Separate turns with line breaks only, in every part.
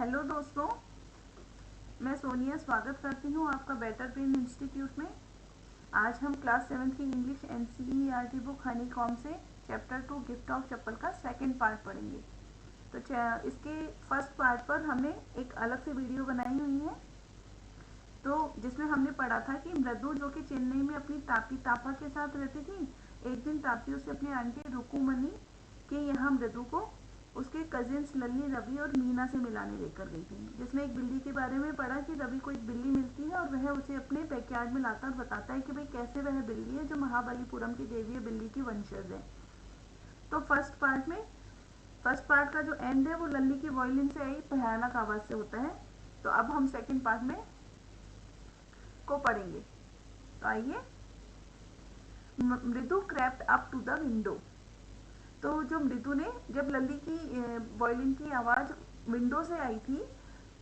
Hello दोस्तों, मैं सोनिया स्वागत करती हूँ आपका बेटर ब्रेन इंस्टीट्यूट में। आज हम क्लास 7 की इंग्लिश एनसीईआरटी बुक हनीकॉम से चैप्टर 2 गिफ्ट ऑफ चप्पल का सेकंड पार्ट पढ़ेंगे। तो इसके फर्स्ट पार्ट पर हमने एक अलग से वीडियो बनाई हुई है, तो जिसमें हमने पढ़ा था कि मृदु जो कि चेन्नई में अपनी तापी तापा के साथ रहती थी, एक दिन तापी उसे अपनी आंटी रुकुमनी के यहाँ मृदु को उसके कजिन्स लल्ली, रवि और मीना से मिलाने लेकर गई थी। जिसमें एक बिल्ली के बारे में पढ़ा कि रवि को एक बिल्ली मिलती है और वह उसे अपने बैकयार्ड में लाता और बताता है कि भाई कैसे वह बिल्ली है जो महाबलीपुरम की देवीय बिल्ली की वंशज है। तो फर्स्ट पार्ट का जो एंड है वो लल्ली की वॉयलिन से आई भयानक आवाज से होता है। तो अब हम सेकेंड पार्ट में को पढ़ेंगे। तो आइए, Mridu crept up to the window. तो जो मृदु ने, जब लल्ली की वॉयलिन की आवाज विंडो से आई थी,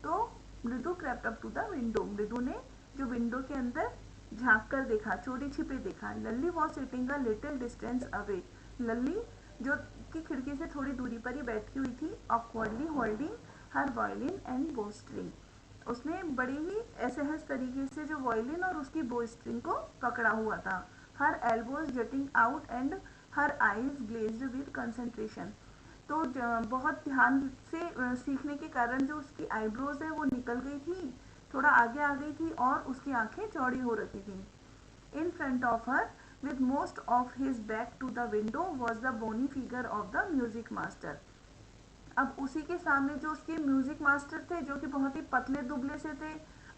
तो Mridu crept up to the window, Mridu ने जो विंडो के अंदर झांक कर देखा, चोरी छिपे देखा। Lalli was sitting a little distance away, Lalli जो की खिड़की से थोड़ी दूरी पर ही बैठी हुई थी, awkwardly holding her violin and बो स्ट्रिंग, उसने बड़ी ही असहज तरीके से जो वॉयलिन और उसकी बो स्ट्रिंग को पकड़ा हुआ था। Her elbows jutting out and her eyes glazed with concentration, तो बहुत ध्यान से सीखने के कारण जो उसकी आईब्रोज है वो निकल गई थी, थोड़ा आगे आ गई थी और उसकी आंखें चौड़ी हो रखी थी। In front of her with most of his back to the window was the bony figure of the music master। अब उसी के सामने जो उसके म्यूजिक मास्टर थे, जो कि बहुत ही पतले दुबले से थे,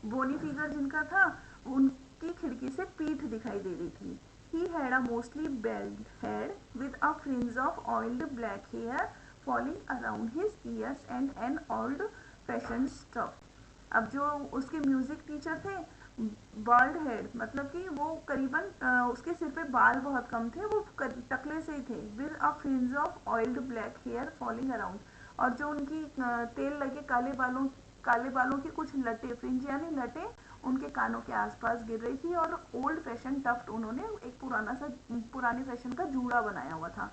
बोनी फिगर जिनका था, उनकी खिड़की से पीठ दिखाई दे रही थी। He had a mostly bald head with a fringe of oiled black hair falling around his ears and an old-fashioned stuff। अब जो उसके म्यूजिक टीचर थे, बॉल्ड हेड मतलब कि वो करीबन उसके सिर पे बाल बहुत कम थे, वो टकले से ही थे। With a fringe of oiled black hair falling around, और जो उनकी तेल लगे काले बालों की कुछ लटे, फ्रिंज यानी लटे, उनके कानों के आसपास गिर रही थी। और ओल्ड फैशन टफ्ट, उन्होंने एक पुराने फैशन का जूड़ा बनाया हुआ था।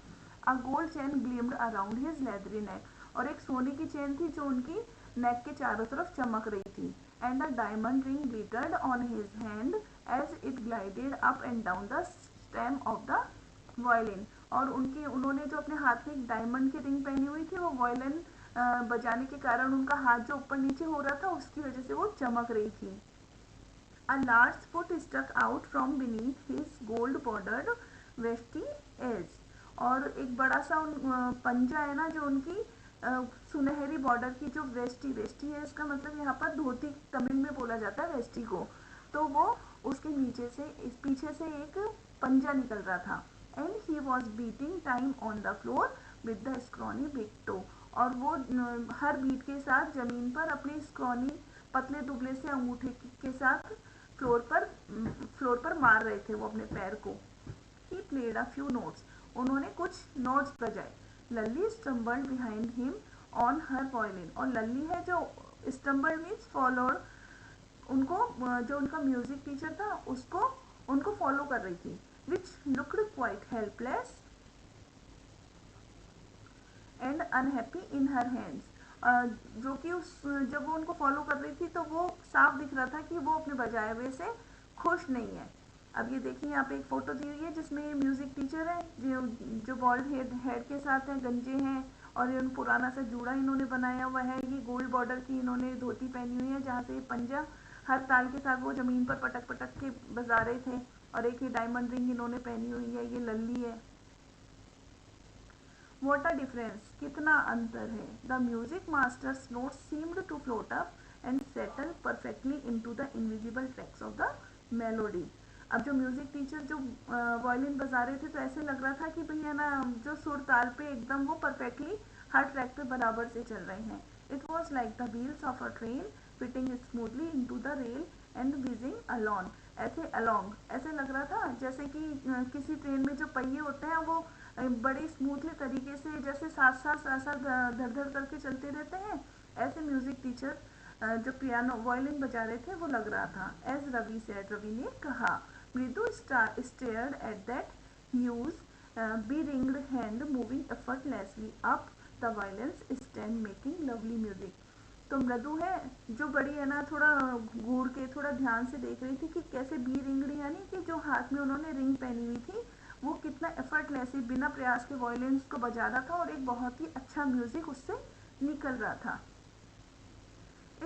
A gold chain gleamed around his leathery neck, और एक सोने की चेन थी जो उनकी नेक के चारों तरफ चमक रही थी। And a diamond ring glittered on his hand as it glided up and down the stem of the violin, और उन्होंने जो अपने हाथ में एक डायमंड की रिंग पहनी हुई थी, वो वायलिन बजाने के कारण उनका हाथ जो ऊपर नीचे हो रहा था, उसकी वजह से वो चमक रही थी। A large foot stuck out from beneath his gold bordered vesty edge, और एक बड़ा सा पंजा है ना, जो उनकी सुनहरी बॉर्डर की जो वेस्टी है, इसका मतलब यहाँ पर धोती तमिल में बोला जाता है वेस्टी को, तो वो उसके नीचे से पीछे से एक पंजा निकल रहा था। And he was beating time on the floor with the scrawny big toe, और वो हर बीट के साथ जमीन पर अपने स्क्रॉनी पतले दुबले से अंगूठे के साथ फ्लोर पर मार रहे थे वो अपने पैर को। He played a few notes, उन्होंने कुछ नोट्स बजाए। Lalli stumbled behind him on her violin, और लल्ली है जो स्टम्बल्ड मीन्स फॉलोड, उनको जो उनका म्यूजिक टीचर था उसको उनको फॉलो कर रही थी। Which looked quite helpless and unhappy in her hands, जो कि जब वो उनको फॉलो कर रही थी तो वो साफ दिख रहा था कि वो अपने बजाए हुए से खुश नहीं है। अब ये देखिए, यहाँ पे एक फोटो दी हुई है जिसमें म्यूजिक टीचर है जो बॉल्ड हेड के साथ है, गंजे हैं, और ये पुराना सा जूड़ा इन्होंने बनाया हुआ है। ये गोल्ड बॉर्डर की इन्होंने धोती पहनी हुई है, जहाँ से ये पंजा हर ताल के साथ वो जमीन पर पटक पटक के बजा रहे थे। और एक ये डायमंड रिंग इन्होंने पहनी हुई है, ये लल्ली है। What a difference, कितना अंतर है। The music master's notes seemed to float up and settle perfectly into the invisible tracks of the melody। अब जो म्यूजिक टीचर जो वायलिन बजा रहे थे, तो ऐसे लग रहा था कि भैया ना, जो सुर ताल पे एकदम वो परफेक्टली हर ट्रैक पे बराबर से चल रहे हैं। It was like the wheels of a train fitting smoothly into the rail and wheezing along, ऐसे लग रहा था जैसे कि किसी ट्रेन में जो पहिए होते हैं वो बड़े स्मूथली तरीके से, जैसे साथ धड़ धड़ करके चलते रहते हैं, ऐसे म्यूजिक टीचर जो पियानो वायलिन बजा रहे थे वो लग रहा था। एज रवि सेड, रवि ने कहा। Mridu stared at that huge beringed hand moving effortlessly up the violin's stand making lovely music. तो मृदु है जो बड़ी है ना, थोड़ा घूर के थोड़ा ध्यान से देख रही थी कि कैसे बी रिंगड़ी, यानी कि जो हाथ में उन्होंने रिंग पहनी हुई थी, वो कितना एफर्टलेसली बिना प्रयास के वॉयलिन्स को बजा रहा था और एक बहुत ही अच्छा म्यूजिक उससे निकल रहा था।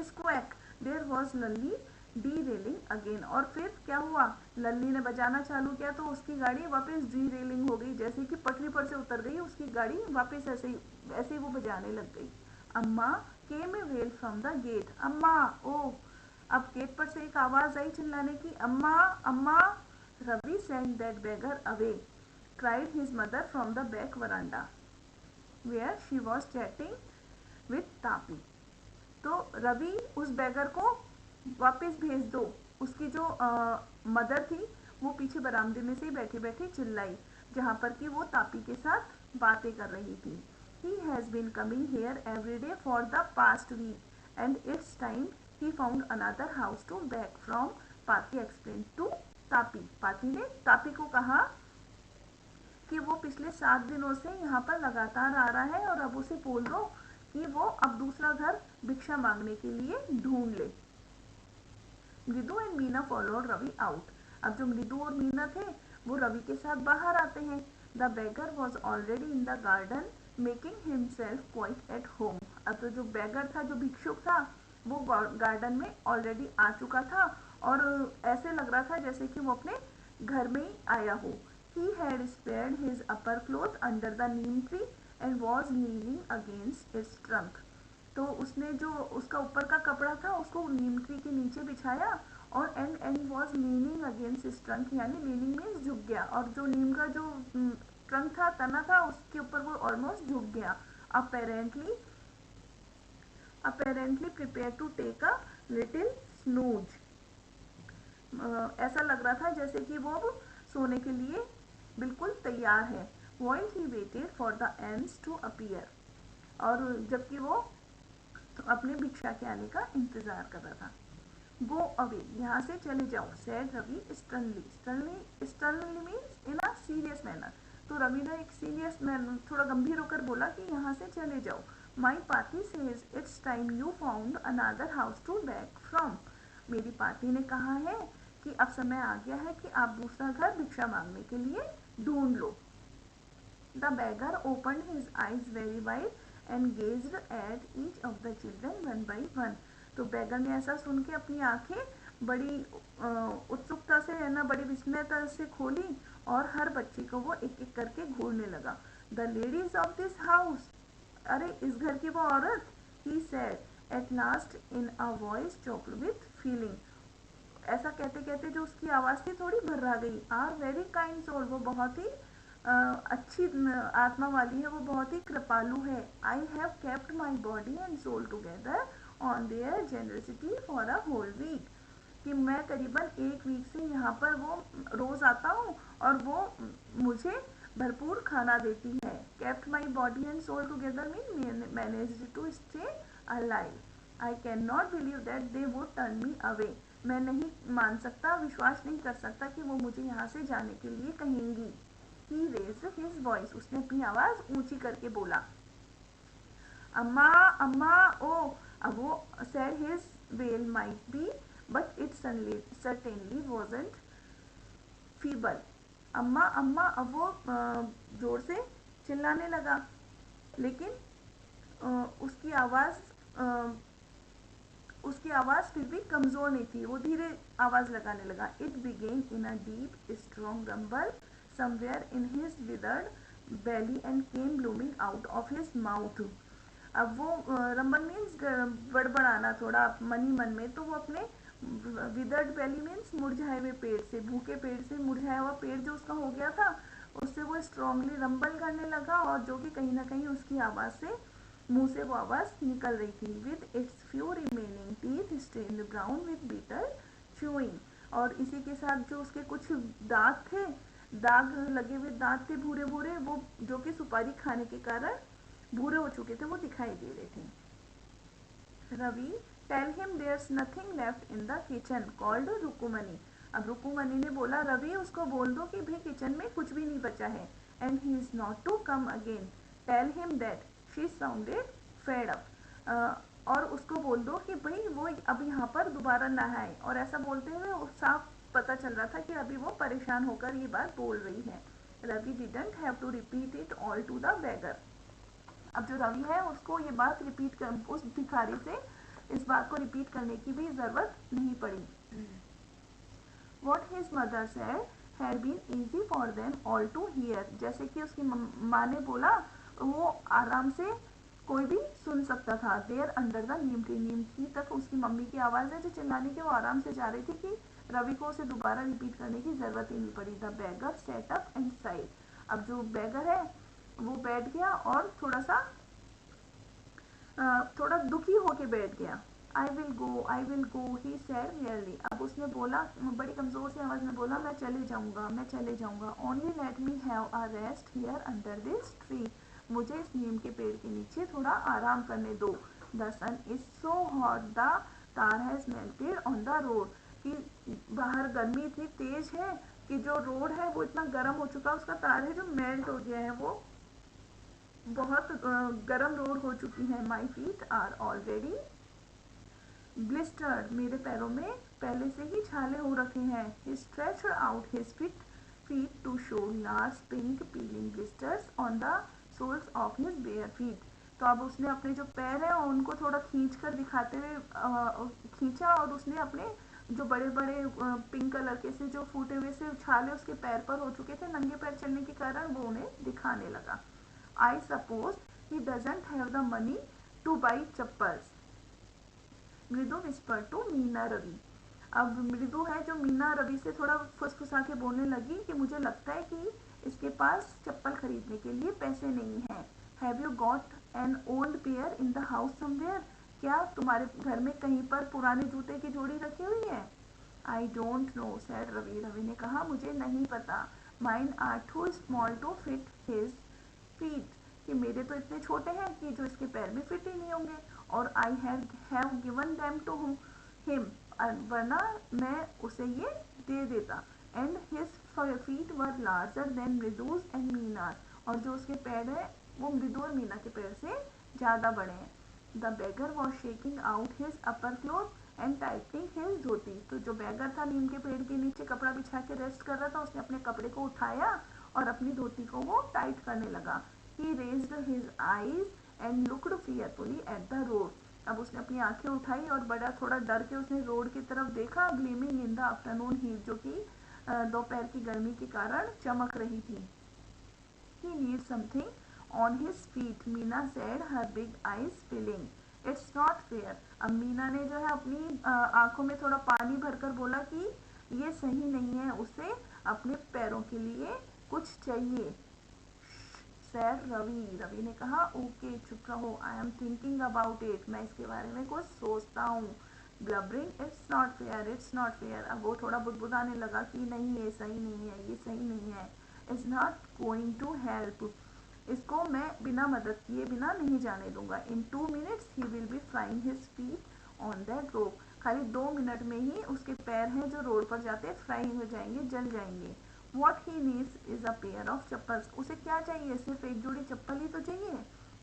Squawk there was Lalli derailing again. और फिर क्या हुआ, लल्ली ने बजाना चालू किया तो उसकी गाड़ी वापस डी रेलिंग हो गई, जैसे कि पटरी पर से उतर गई उसकी गाड़ी वापस, ऐसे ही वो बजाने लग गई। अम्मा केम ए वेल फ्रॉम द गेट। अम्मा, ओ, अब गेट पर से एक आवाज आई चिल्लाने की, अम्मा अम्मा। Ravi send that beggar away, cried his mother from the back veranda where she was chatting with Tapi। तो रवि उस बैगर को वापस भेज दो। उसकी जो मदर थी वो पीछे बरामदे में से ही बैठे बैठे चिल्लाई, जहाँ पर कि वो तापी के साथ बातें कर रही थी। He has been coming here every day for the past week and it's time he found another house to beg from, पाती explained to तापी। पाती ने तापी को कहा कि वो पिछले 7 दिनों से यहाँ पर लगातार आ रहा है और अब उसे बोल दो कि वो अब दूसरा घर भिक्षा मांगने के लिए ढूंढ ले। Mridu and Meena followed Ravi out. अब जो मृदु और मीना थे वो रवि के साथ बाहर आते हैं। The beggar was already in the garden making himself quite at home. अब तो जो बेगर था, जो भिक्षुक था, वो गार्डन में ऑलरेडी आ चुका था और ऐसे लग रहा था जैसे कि वो अपने घर में ही आया हो। He had spread his upper cloth under the neem tree and was leaning against its trunk। तो उसने जो उसका ऊपर का कपड़ा था उसको नीम ट्री के नीचे बिछाया और एंड वॉज लीनिंग अगेंस्ट इस ट्रंक, यानी लीनिंग मीन्स झुक गया, और जो नीम का जो ट्रंक था, तना था, उसके ऊपर वो ऑलमोस्ट झुक गया। Apparently prepare to take a little snooze. ऐसा लग रहा था जैसे कि वो अब सोने के लिए बिल्कुल तैयार है। While he waited for the ants to appear। और जबकि वो तो अपने भिक्षा के आने का इंतजार कर रहा था। गो अवे, यहाँ से चले जाओ, said Ravi sternly means in a serious manner. तो रवि ने एक सीरियस मैनर, थोड़ा गंभीर होकर बोला कि यहाँ से चले जाओ। My party says it's time you found another house to back from. मेरी पार्टी ने कहा है कि अब समय आ गया है कि आप दूसरा घर भिक्षा मांगने के लिए ढूंढ लो। The beggar opened his eyes very wide and gazed at each of the children one by one. तो बेगर ने ऐसा सुन के अपनी आंखें बड़ी उत्सुकता से, है ना, बड़ी विस्मयता से खोली और हर बच्चे को वो एक एक करके घूरने लगा। The ladies of this house, अरे इस घर की वो औरत, he said at last in a voice choked with feeling. ऐसा कहते कहते जो उसकी आवाज़ थी थोड़ी भर्रा गई। आर वेरी काइंड सोल, वो बहुत ही अच्छी आत्मा वाली है, वो बहुत ही कृपालु है। I have kept my body and soul together on their generosity for a whole week. कि मैं करीबन एक वीक से यहाँ पर वो रोज़ आता हूँ और वो मुझे भरपूर खाना देती है। Kept my body and soul together mean manage to stay alive. I can not believe that they would turn me away. मैं नहीं मान सकता, विश्वास नहीं कर सकता कि वो मुझे यहाँ से जाने के लिए कहेंगी। He raised his voice, उसने अपनी आवाज़ ऊंची करके बोला, अम्मा अम्मा ओ। अब वो said his wail might be but it certainly wasn't feeble। अम्मा अम्मा, अब वो जोर से चिल्लाने लगा, लेकिन उसकी आवाज़ फिर भी कमज़ोर नहीं थी, वो धीरे आवाज़ लगाने लगा। It began in a deep strong rumble somewhere in his withered belly and came blooming out of his mouth। अब वो रंबल मीन्स बड़बड़ाना थोड़ा मन ही मन में, तो वो अपने विदर्ड belly मीन्स मुरझाए हुए पेड़ से, भूखे पेड़ से, मुरझाया हुआ पेड़ जो उसका हो गया था, उससे वो स्ट्रांगली रंबल करने लगा, और जो कि कहीं ना कहीं उसकी आवाज़ से, मुंह से वो आवाज़ निकल रही थी। With its few remaining teeth stained brown with bitter chewing. और इसी के साथ जो उसके कुछ दांत थे, दाग लगे हुए दांत थे भूरे भूरे, वो जो कि सुपारी खाने के कारण भूरे हो चुके थे, वो दिखाई दे रहे थे। Ravi tell him there's nothing left in the kitchen called Rukumani. अब रुकुमनी ने बोला, रवि उसको बोल दो कि भाई किचन में कुछ भी नहीं बचा है। And he is not to come again, tell him that. She sounded fed up. और उसको बोल दो कि भाई वो अब यहाँ पर दोबारा ना आए। और ऐसा बोलते हुए साफ पता चल रहा था कि अभी वो परेशान होकर ये बात बोल रही है। Ravi didn't have to repeat it all to the beggar. अब जो रवि है उसको ये बात रिपीट कर, उस भिखारी से इस बात को रिपीट करने की भी जरूरत नहीं पड़ी। What his mother said had been easy for them all to hear। जैसे कि उसकी माँ ने बोला वो आराम से कोई भी सुन सकता था। There under the neem tree, neem tree तक उसकी मम्मी की आवाज़ है जो चिल्लाने की वो आराम से जा रही थी कि रवि को उसे दोबारा रिपीट करने की ज़रूरत ही नहीं पड़ी। The bagger set up and side. अब जो बैगर है वो बैठ गया और थोड़ा दुखी होके बैठ गया। I will go he said really. अब उसने बोला, बड़ी कमज़ोर सी आवाज़ में बोला, मैं चले जाऊँगा, मैं चले जाऊँगा। Only let me have a rest here under this tree. मुझे इस नीम के पेड़ के नीचे थोड़ा आराम करने दो। The sun is so hot the tar has melted on the road. कि बाहर गर्मी इतनी तेज है कि जो रोड है वो इतना गर्म हो चुका है, उसका तार है जो मेल्ट हो गया है, वो बहुत गर्म रोड हो चुकी है। My feet are already blistered. मेरे पैरों में पहले से ही छाले हो रखे हैं। He stretched out his feet to show large pink peeling blisters on the soles of his bare feet. तो अब उसने अपने जो पैर हैं उनको थोड़ा खींच कर दिखाते हुए खींचा और उसने अपने जो बड़े बड़े पिंक कलर के से जो फूटे हुए से छाले उसके पैर पर हो चुके थे नंगे पैर चलने के कारण, वो उन्हें दिखाने लगा। I suppose he doesn't have the money to buy chappals. मृदु विस्पर टू मीना रवि। अब मृदु है जो मीना रवि से थोड़ा फुसफुसा के बोलने लगी कि मुझे लगता है कि इसके पास चप्पल खरीदने के लिए पैसे नहीं हैं। Have you got an old pair in the house somewhere. क्या तुम्हारे घर में कहीं पर पुराने जूते की जोड़ी रखी हुई है। I don't know said Ravi. Ravi ने कहा मुझे नहीं पता। Mine are too small to fit his feet. कि मेरे तो इतने छोटे हैं कि जो इसके पैर में फिट ही नहीं होंगे। और I have given them to him. वरना मैं उसे ये दे देता। And his feet were larger than Mridu's and mine are. और जो उसके पैर हैं वो मृदु और मीना के पैर से ज़्यादा बड़े हैं। The beggar was shaking out his upper cloth and tightening his dhoti. तो जो बैगर था नीम के पेड़ के नीचे कपड़ा बिछा के रेस्ट कर रहा था, उसने अपने कपड़े को उठाया और अपनी धोती को वो टाइट करने लगा। He raised his eyes and looked fearfully at the road। अब उसने अपनी आंखें उठाई और बड़ा थोड़ा डर के उसने रोड की तरफ देखा। Gleaming in the afternoon heat, जो कि दोपहर की गर्मी के कारण चमक रही थी। He needs something on his feet, Meena said, her big eyes filling। It's not fair। अब मीना ने जो है अपनी आंखों में थोड़ा पानी भरकर बोला कि ये सही नहीं है, उसे अपने पैरों के लिए कुछ चाहिए। सैर रवि। रवि ने कहा ओके चुप रहो। I am thinking about it. मैं इसके बारे में कुछ सोचता हूँ। Blubbering it's not fair, it's not fair. अब वो थोड़ा बुदबुदाने लगा कि नहीं ये सही नहीं है, ये सही नहीं है। It's not going to help. इसको मैं बिना मदद किए बिना नहीं जाने दूंगा। In 2 minutes he will be frying his feet on that rope. खाली 2 मिनट में ही उसके पैर हैं जो रोड पर जाते फ्राई हो जाएंगे, जल जाएंगे। What he needs is a pair of chappals. उसे क्या चाहिए, सिर्फ एक जोड़ी चप्पल ही तो चाहिए।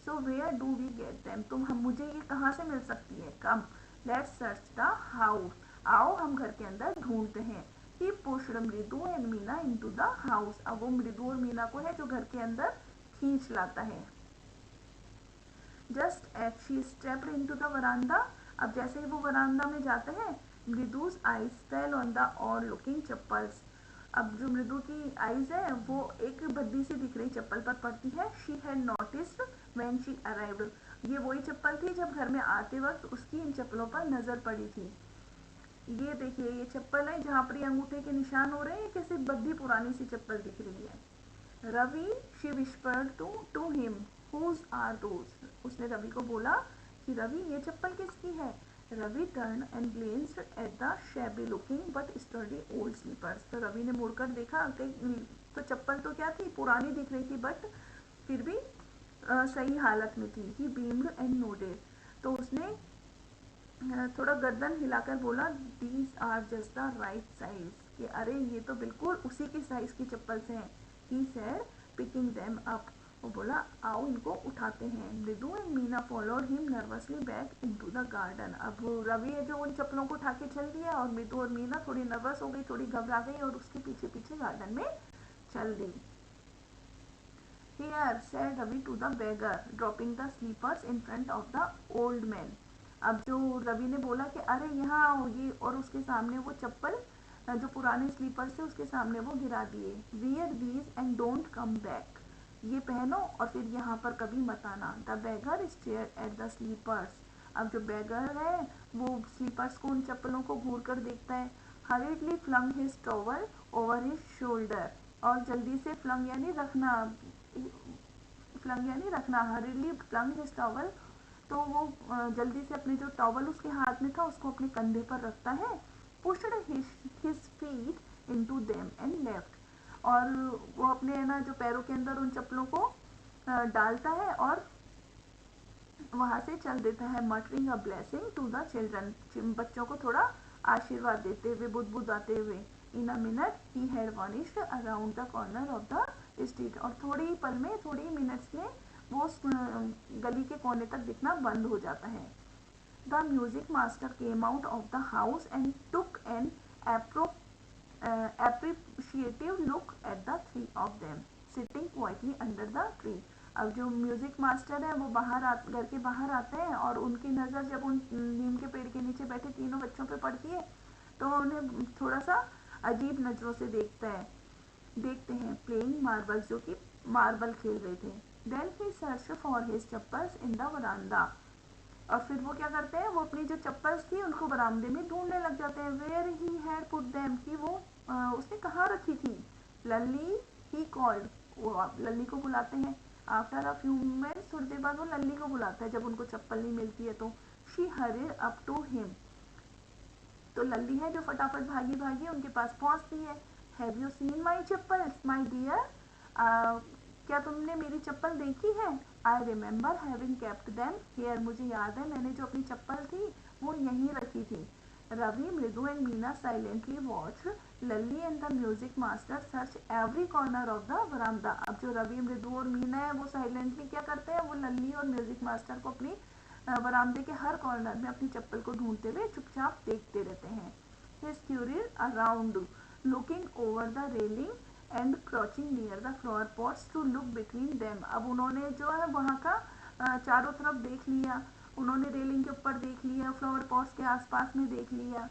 So where do we get them. हम मुझे ये कहाँ से मिल सकती है। Come let's search the house. आओ हम घर के अंदर ढूंढते हैं। He pushed Mridu and Meena into the house. अब वो मृदु और मीना को है जो घर के अंदर खींच लाता है। Just as she stepped into the veranda. अब जैसे ही वो वरांडा में जाते हैं, मृदु's eyes fell on the odd looking chappals. अब जो मृदु की आईज है वो एक भद्दी सी दिख रही चप्पल पर पड़ती है। She had noticed when she arrived. ये वही चप्पल थी जब घर में आते वक्त उसकी इन चप्पलों पर नजर पड़ी थी। ये देखिए ये चप्पल है जहाँ पर अंगूठे के निशान हो रहे हैं, कैसे बद्दी पुरानी सी चप्पल दिख रही है। Ravi she whispered to him whose are those. उसने रवि को बोला कि रवि ये चप्पल किसकी है। Ravi turned and glanced at the shabby looking but sturdy old slippers. तो रवि ने मुड़कर देखा तो चप्पल तो क्या थी, पुरानी दिख रही थी बट फिर भी सही हालत में थी। He beamed and nodded. तो उसने थोड़ा गर्दन हिलाकर बोला these are just the right size. कि अरे ये तो बिल्कुल उसी की साइज की चप्पल हैं। He said picking them up. वो बोला आओ इनको उठाते हैं। मृदु and Meena followed him nervously back into the garden. अब रवि है जो उन चप्पलों को उठा के चल दिया और मृदु और मीना थोड़ी नर्वस हो गई, थोड़ी घबरा गई और उसके पीछे पीछे गार्डन में चल दी। Here, said Ravi to the beggar, dropping the slippers in front of the old man. अब जो रवि ने बोला कि अरे यहाँ आओ ये, और उसके सामने वो चप्पल जो पुराने स्लीपर्स थे उसके सामने वो गिरा दिए। Wear these and don't come back. ये पहनो और फिर यहाँ पर कभी मत आना। The beggar stared at the slippers. अब जो बेगर है वो स्लीपर्स को, उन चप्पलों को घूर कर देखता है। Hurriedly flung his towel over his shoulder. और जल्दी से फ्लंग यानी रखना, हरीली फ्लंग हिज टॉवल, तो वो जल्दी से अपने जो टॉवल उसके हाथ में था उसको अपने कंधे पर रखता है। Pushed his feet into them and left, और वो अपने ना जो पैरों के अंदर उन चप्पलों को डालता है और वहां से चल देता है। Muttering a blessing to the children, बच्चों को थोड़ा आशीर्वाद देते हुए, बुदबुदाते हुए। In a minute he had vanished around the corner of the street, और थोड़ी पल में, थोड़ी मिनट्स में वो गली के कोने तक दिखना बंद हो जाता है। The music master came out of the house and took an appreciative look at the three of them sitting quietly under the tree. अब जो म्यूजिक मास्टर है वो घर के बाहर आते हैं और उनकी नज़र जब उन नीम के पेड़ के नीचे बैठे तीनों बच्चों पे पड़ती है तो उन्हें थोड़ा सा अजीब नज़रों से देखते हैं। प्लेइंग मार्बल्स, जो कि मार्बल खेल रहे थे। Then he search for his chappals in the veranda, और फिर वो क्या करते हैं, वो अपनी जो चप्पल्स थी उनको बरामदे में ढूंढने लग जाते हैं। Where he had put them, कि वो उसने कहाँ रखी थी। लल्ली ही कॉल्ड, वो लल्ली को बुलाते हैं। आफ्टर अ फ्यू मोमेंट्स, थोड़ी देर बाद वो लल्ली को बुलाता है जब उनको चप्पल नहीं मिलती है तो। She hurried up to him, तो लल्ली है जो फटाफट भागी भागी उनके पास पहुंचती है। Have you seen my chappals my dear, क्या तुमने मेरी चप्पल देखी है। I remember having kept them here, मुझे याद है मैंने जो अपनी चप्पल थी वो यहीं रखी थी। रवि, मृदु and Meena silently watch Lalli and the music master search every corner of the बरामदा। अब जो रवि, मृदु और मीना है वो साइलेंटली क्या करते हैं, वो लल्ली और म्यूजिक मास्टर को अपनी बरामदे के हर कॉर्नर में अपनी चप्पल को ढूंढते हुए चुपचाप देखते रहते हैं। He scurried around, looking over the railing and crouching near the flower pots to look between them. अब उन्होंने जो है वहाँ का चारों तरफ देख लिया, उन्होंने रेलिंग के ऊपर देख लिया, फ्लावर पॉट्स के आसपास में देख लिया।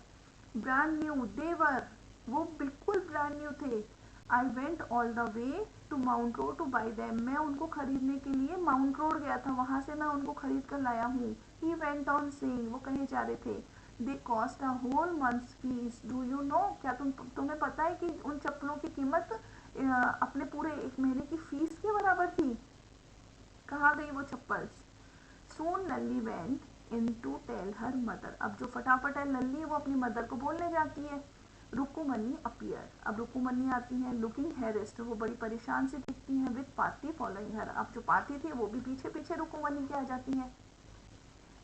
ब्रांड न्यू देवर, वो बिल्कुल ब्रांड न्यू थे। I went all the way to Mount Road to buy them, मैं उनको खरीदने के लिए माउंट रोड गया था, वहां से मैं उनको खरीद कर लाया हूँ। ही वेंट ऑन सेइंग, वो कहे जा रहे थे, they cost a whole month's fees, do you know, क्या तुम्हें पता है कि उन चप्पलों की कीमत अपने पूरे एक महीने की फीस के बराबर थी। कहाँ गई वो chappals. Soon Lalli went in to tell her mother, अब जो फटाफट है लल्ली वो अपनी मदर को बोलने जाती है। रुकुमनी अपीयर, अब रुकुमनी आती है। लुकिंग हेरेस्ट, वो बड़ी परेशान सी दिखती हैं। विद पार्टी फॉलोइंग हर, अब जो पार्टी थी वो भी पीछे पीछे रुकुमनी के आ जाती है।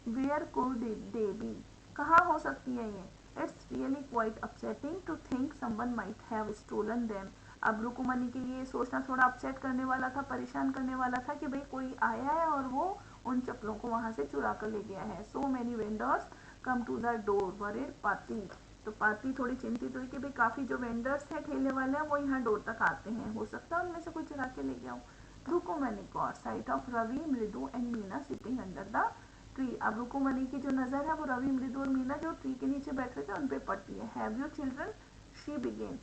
वेयर कुड दे बी, कहाँ हो सकती है ये। It's really quite upsetting to think someone might have stolen them, अब रुकुमनी के लिए सोचना थोड़ा अपसेट करने वाला था, परेशान करने वाला था कि भाई कोई आया है और वो उन चप्पलों को वहां से चुरा कर ले गया है। So many vendors come to the door worried party, तो पार्टी थोड़ी चिंतित हुई कि भाई काफी जो वेंडर्स हैं, ठेले वाले हैं, वो यहाँ डोर तक आते हैं, हो सकता है उनमें से कोई चुरा के ले गया हो। रुकुमनी कॉट साइट ऑफ रवि, मृदु and Meena sitting under the tree, अब रुकुमनी की जो नजर है वो रवि, मृदु और मीना जो ट्री के नीचे बैठे थे उन पे पड़ती है। Have you children, she began,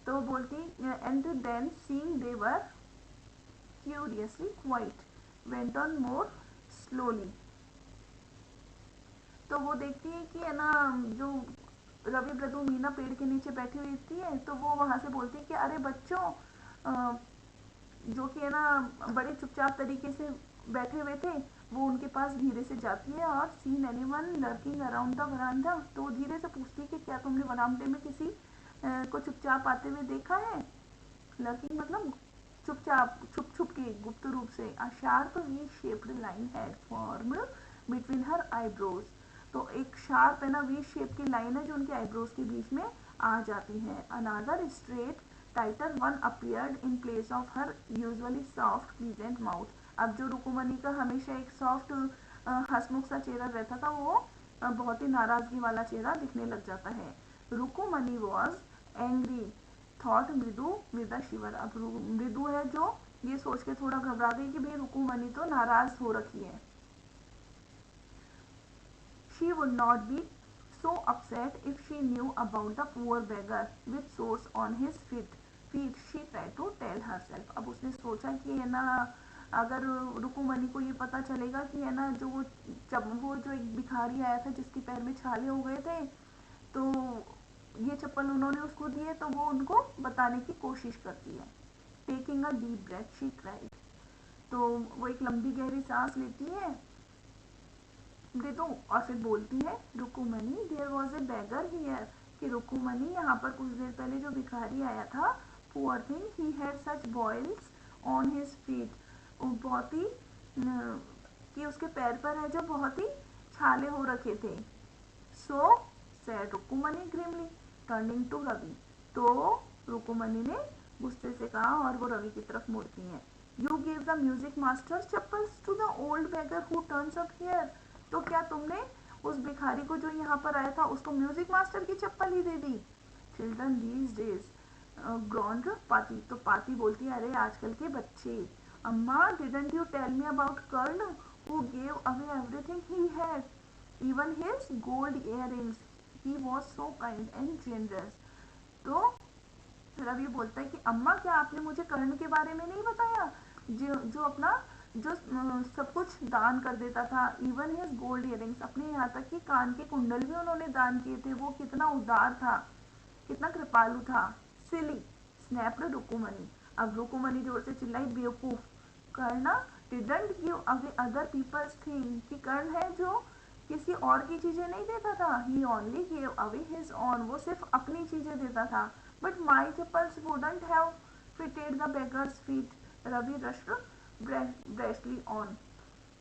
तो बोलती, and then seeing they were curiously quiet went on more slowly, तो वो देखती है कि है ना जो रवि, मृदु, मीना पेड़ के नीचे बैठी हुई थी है, तो वो वहां से बोलती है कि अरे बच्चों, जो कि है ना बड़े चुपचाप तरीके से बैठे हुए थे, वो उनके पास धीरे से जाती है। और seen anyone lurking around the veranda, तो धीरे से पूछती है कि क्या तुमने वरांडे में किसी को चुपचाप आते हुए देखा है। लर्किंग मतलब चुपचाप, छुप छुप के, गुप्त रूप से। A sharp V shaped line had formed between her eyebrows, तो एक शार्प है ना वी शेप की लाइन है जो उनके आईब्रोज के बीच में आ जाती है। Another straight tighter one appeared in place of her usually soft pleasant mouth. अब जो रुकुमनी का हमेशा एक सॉफ्ट हंसमुख सा चेहरा रहता था, वो बहुत ही नाराजगी वाला चेहरा दिखने लग जाता है। रुकुमनी वॉज एंग्री थॉट मृदु विद अ शिवर। अब मृदु है जो ये सोच के थोड़ा घबरा गई कि भाई रुकुमनी तो नाराज हो रखी है। She would not be so upset if she knew about the poor beggar with sores on his feet. She tried to tell herself. अब उसने सोचा कि है ना, अगर रुकुमनी को ये पता चलेगा कि है ना, वो जो एक भिखारी आया था जिसके पैर में छाले हो गए थे, तो ये चप्पल उन्होंने उसको दिए, तो वो उनको बताने की कोशिश करती है। Taking a deep breath she cried. तो वो एक लंबी गहरी सांस लेती है मृदु और फिर बोलती है, Rukumani there was a beggar here, कि रुकुमनी यहाँ पर कुछ देर पहले जो भिखारी आया था, poor thing he had such boils on his feet, बहुत ही कि उसके पैर पर है जो बहुत ही छाले हो रखे थे। So said Rukumani grimly turning to Ravi. तो रुकुमनी ने गुस्से से कहा और वो रवि की तरफ मुड़ती हैं। You give the music master chappals to the old beggar who turns up here. तो क्या तुमने उस भिखारी को जो यहाँ पर आया था उसको म्यूजिक मास्टर की चप्पल ही दे दी? चिल्ड्रन दीज डेज ग्रॉन्ड पाती। तो पाती बोलती है, अरे आजकल के बच्चे, अम्मा didn't you tell me about Karna who gave away everything he had, even his gold earrings, he was so kind and generous। तो रवि बोलता है कि अम्मा क्या आपने मुझे कर्ण के बारे में नहीं बताया, जो अपना जो सब कुछ दान कर देता था। इवन हिज गोल्ड इयरिंग्स, अपने यहाँ तक कि कान के कुंडल भी उन्होंने दान किए थे। वो कितना उदार था, कितना कृपालु था। Silly snapped Rukumani. अब रुकुमनी जोर से चिल्लाई, बेवकूफ, Karna didn't give away other people's thing, कि कर्ण है जो किसी और की चीजें नहीं देता था। He only give away his own, वो सिर्फ अपनी चीजें देता था। But my chappals wouldn't have fitted the beggar's feet. Ravi rushed breathlessly on.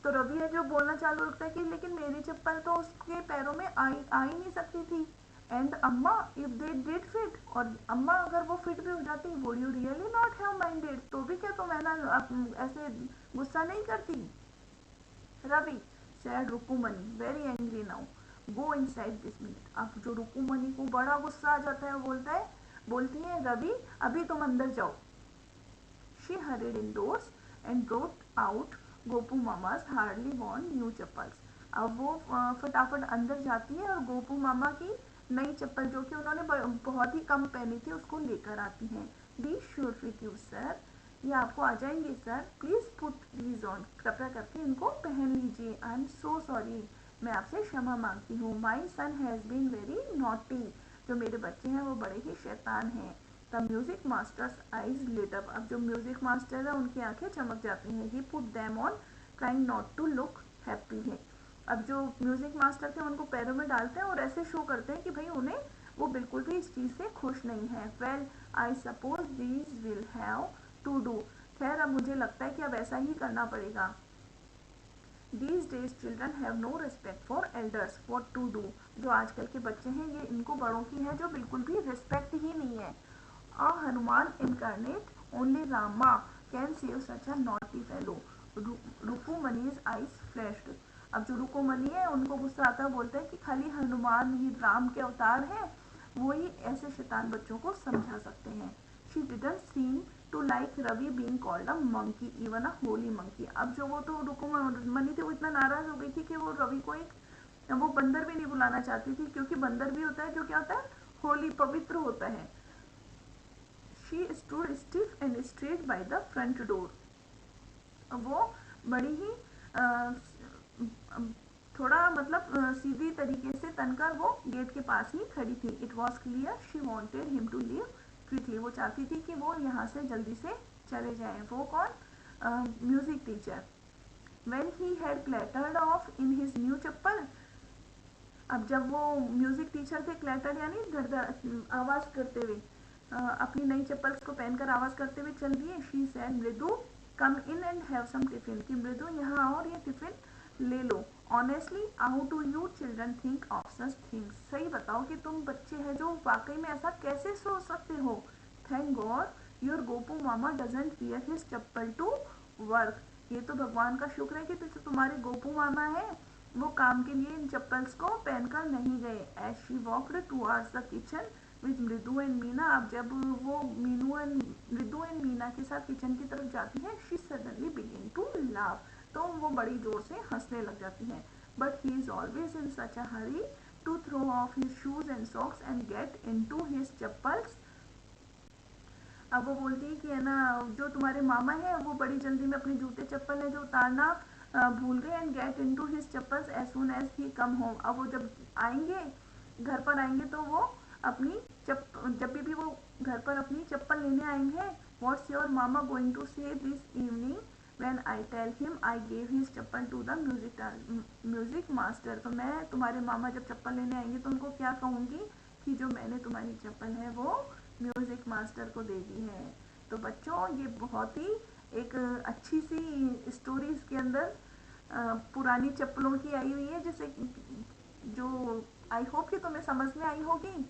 तो रवि है जो बोलना चालू रखता है कि लेकिन मेरी चप्पल तो उसके पैरों में आ ही नहीं सकती थी। एंड अम्मा इफ दे डिड फिट, और अम्मा अगर वो फिट भी हो जाती, would you really not have minded, तो भी क्या तुम है ना ऐसे गुस्सा नहीं करती? Ravi said Rukumani very angry now, go inside this minute. अब जो रुकुमनी को बड़ा गुस्सा आ जाता है, वो बोलती है, रवि अभी तुम अंदर जाओ। She hurried indoors and brought out Gopu Mama's hardly worn new chappals. अब वो फटाफट अंदर जाती है और गोपू मामा की नई चप्पल जो कि उन्होंने बहुत ही कम पहनी थी उसको लेकर आती हैं। Be sure with you sir, ये आपको आ जाएंगे sir, please put these on, कृपया करके इनको पहन लीजिए। आई एम सो सॉरी, मैं आपसे क्षमा मांगती हूँ। My son has been very naughty, जो मेरे बच्चे हैं वो बड़े ही शैतान हैं। The music master's eyes lit up. अब जो म्यूजिक मास्टर है उनकी आंखें चमक जाती हैं। He put them on trying not to look happy है। अब जो म्यूजिक मास्टर थे उनको पैरों में डालते हैं और ऐसे शो करते हैं कि भाई उन्हें वो बिल्कुल भी इस चीज से खुश नहीं है। Well I suppose these will have to do. खैर अब मुझे लगता है कि अब ऐसा ही करना पड़ेगा। These days children have no respect for elders. What to do? जो आजकल के बच्चे हैं ये इनको बड़ों की है जो बिल्कुल भी रिस्पेक्ट ही नहीं है। A Hanuman incarnate, only Rama can save such a naughty fellow. रुकुमनी's eyes flashed. अब जो रुकुमनी है उनको गुस्सा आता है, बोलते हैं कि खाली हनुमान ही राम के अवतार हैं, वो ही ऐसे शैतान बच्चों को समझा सकते हैं। She didn't seem to like Ravi being called a monkey, even a holy monkey. अब जो वो तो रुकुमनी थी वो इतना नाराज हो गई थी कि वो रवि को वो बंदर भी नहीं बुलाना चाहती थी, क्योंकि बंदर भी होता है जो क्या होता है, होली पवित्र होता है। She stood stiff and straight by the front door. वो बड़ी ही थोड़ा मतलब सीधी तरीके से तनकर वो गेट के पास ही खड़ी थी। It was clear she wanted him to leave quickly. वो चाहती थी कि वो यहाँ से जल्दी से चले जाए। वो कौन? Music teacher. When he had clattered off in his new चप्पल। अब जब वो म्यूजिक टीचर थे, क्लैटर यानी धड़धड़ आवाज करते हुए अपनी नई चप्पल को पहनकर आवाज करते हुए चल दिए। She said Mridu come in and have some tiffin, कि मृदु यहाँ आओ और ये टिफिन ले लो। Honestly how do you children think of such things, सही बताओ कि तुम बच्चे हैं जो वाकई में ऐसा कैसे सोच सकते हो। थैंक गॉड योर गोपू मामा doesn't wear his chappal to work. ये तो भगवान का शुक्र है कि जो तुम्हारे गोपू मामा है वो काम के लिए इन चप्पल्स को पहनकर नहीं गए। As she walked towards the kitchen with Mridu and Meena, अब जब वो मृदु एंड मीना के साथ किचन की तरफ जाती है, she suddenly begin to laugh, तो वो बड़ी जोर से हंसने लग जाती है। But he is always in such a hurry to throw off his shoes and socks and get into his chappals. अब वो बोलती है कि है ना, जो तुम्हारे मामा है वो बड़ी जल्दी में अपने जूते चप्पल है जो उतारना भूल गए, and get into his chappals as soon as he come home. अब वो जब आएंगे, घर पर आएंगे, तो वो अपनी जब भी वो घर पर अपनी चप्पल लेने आएंगे, what's your mama going to say this evening when I tell him I gave his chappal to the music master. तो मैं तुम्हारे मामा जब चप्पल लेने आएंगे तो उनको क्या कहूँगी कि जो मैंने तुम्हारी चप्पल है वो म्यूजिक मास्टर को दे दी है। तो बच्चों, ये बहुत ही एक अच्छी सी स्टोरी इसके अंदर पुरानी चप्पलों की आई हुई है, जिसे जो आई होप कि तुम्हें समझ में आई होगी।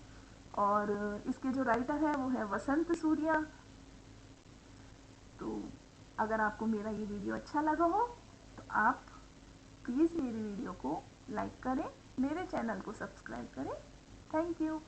और इसके जो राइटर है वो है वसंत सूर्या। तो अगर आपको मेरा ये वीडियो अच्छा लगा हो तो आप प्लीज़ मेरे वीडियो को लाइक करें, मेरे चैनल को सब्सक्राइब करें। Thank you.